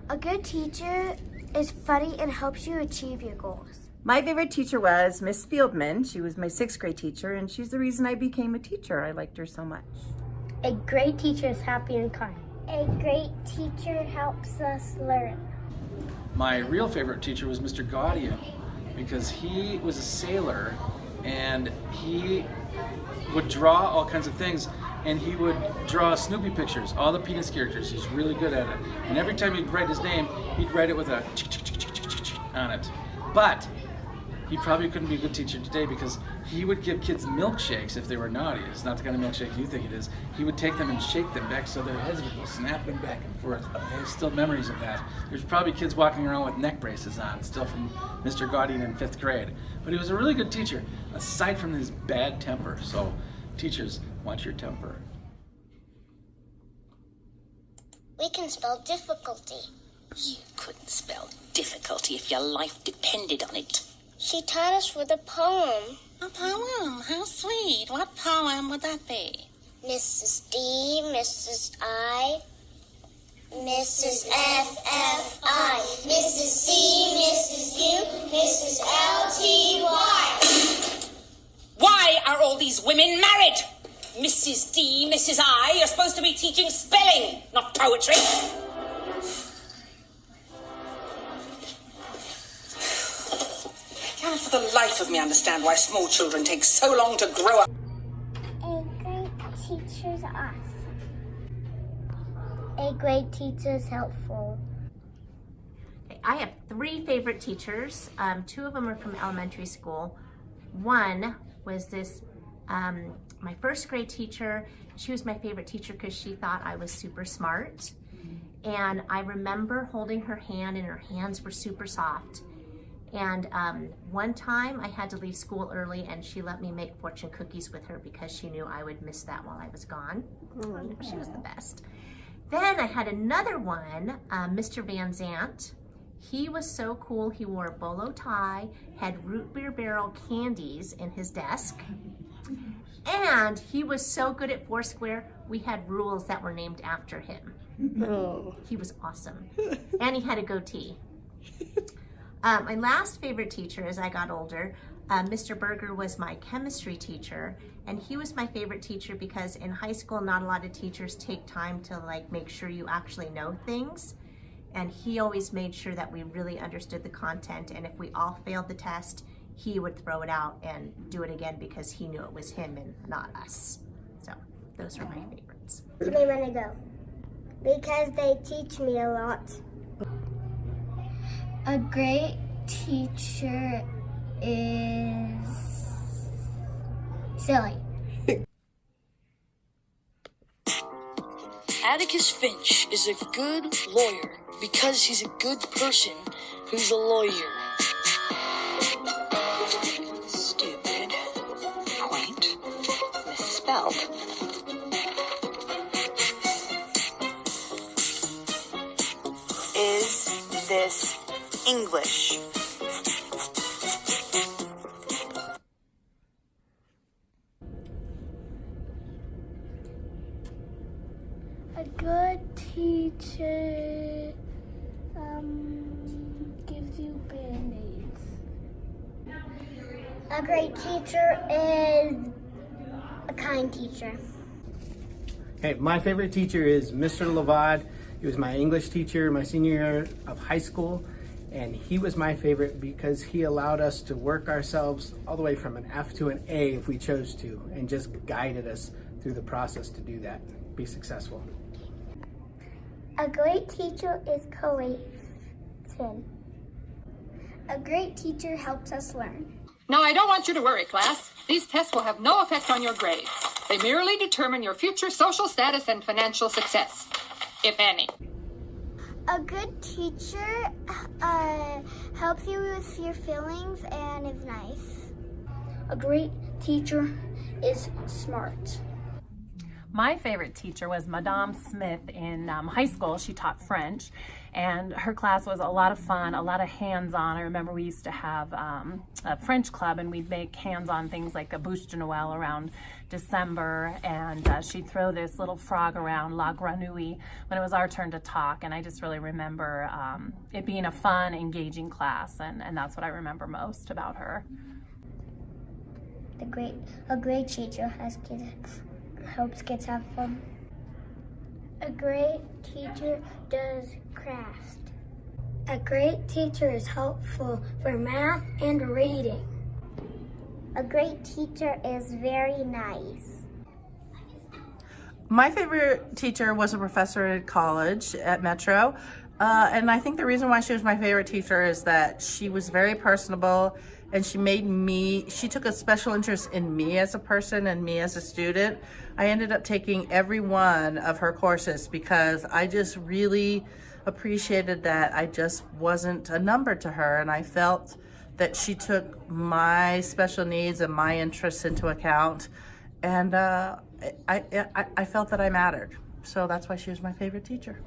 A good teacher is funny and helps you achieve your goals. My favorite teacher was Miss Fieldman. She was my 6th grade teacher, and she's the reason I became a teacher. I liked her so much. A great teacher is happy and kind. A great teacher helps us learn. My real favorite teacher was Mr. Gaudian because he was a sailor and he would draw all kinds of things, and he would draw Snoopy pictures, all the Peanuts characters. He's really good at it. And every time he'd write his name, he'd write it with a on it. But he probably couldn't be a good teacher today because he would give kids milkshakes if they were naughty. It's not the kind of milkshake you think it is. He would take them and shake them back so their heads would go snapping back and forth. I have still memories of that. There's probably kids walking around with neck braces on, still from Mr. Gaudian in 5th grade. But he was a really good teacher, aside from his bad temper. So teachers, watch your temper. We can spell difficulty. You couldn't spell difficulty if your life depended on it. She taught us with a poem. A poem? How sweet. What poem would that be? Mrs. D, Mrs. I, Mrs. F, F, I, Mrs. C, Mrs. U, Mrs. L, T, Y. Why are all these women married? Mrs. D, Mrs. I, you're supposed to be teaching spelling, not poetry. I can't for the life of me understand why small children take so long to grow up. A great teacher's us. A great teacher is helpful. I have 3 favorite teachers. 2 of them are from elementary school. One was this, my 1st grade teacher. She was my favorite teacher because she thought I was super smart. And I remember holding her hand, and her hands were super soft. And one time I had to leave school early, and she let me make fortune cookies with her because she knew I would miss that while I was gone. She was the best. Then I had another one, Mr. Van Zant. He was so cool. He wore a bolo tie, had root beer barrel candies in his desk, and he was so good at Foursquare, we had rules that were named after him. Oh. He was awesome. And he had a goatee. My last favorite teacher as I got older, Mr. Berger was my chemistry teacher, and he was my favorite teacher because in high school not a lot of teachers take time to make sure you actually know things, and he always made sure that we really understood the content, and if we all failed the test, he would throw it out and do it again because he knew it was him and not us. So those are my favorites. Where do they want to go? Because they teach me a lot. A great teacher is silly. Atticus Finch is a good lawyer because he's a good person who's a lawyer. Stupid. Quaint. Misspelled. Is this English? A good teacher gives you band-aids. A great teacher is a kind teacher. Okay, my favorite teacher is Mr. Lavad. He was my English teacher my senior year of high school, and he was my favorite because he allowed us to work ourselves all the way from an F to an A if we chose to, and just guided us through the process to do that, be successful. A great teacher is courageous. A great teacher helps us learn. Now, I don't want you to worry, class. These tests will have no effect on your grades. They merely determine your future social status and financial success, if any. A good teacher helps you with your feelings and is nice. A great teacher is smart. My favorite teacher was Madame Smith in high school. She taught French, and her class was a lot of fun, a lot of hands-on. I remember we used to have a French club, and we'd make hands-on things like a bûche de Noël around December, and she'd throw this little frog around, La Grenouille, when it was our turn to talk, and I just really remember it being a fun, engaging class, and that's what I remember most about her. A great teacher helps kids have fun. A great teacher does crafts. A great teacher is helpful for math and reading. A great teacher is very nice. My favorite teacher was a professor at college at Metro. And I think the reason why she was my favorite teacher is that she was very personable, and she took a special interest in me as a person and me as a student. I ended up taking every one of her courses because I just really appreciated that I just wasn't a number to her, and I felt that she took my special needs and my interests into account, and I felt that I mattered. So that's why she was my favorite teacher.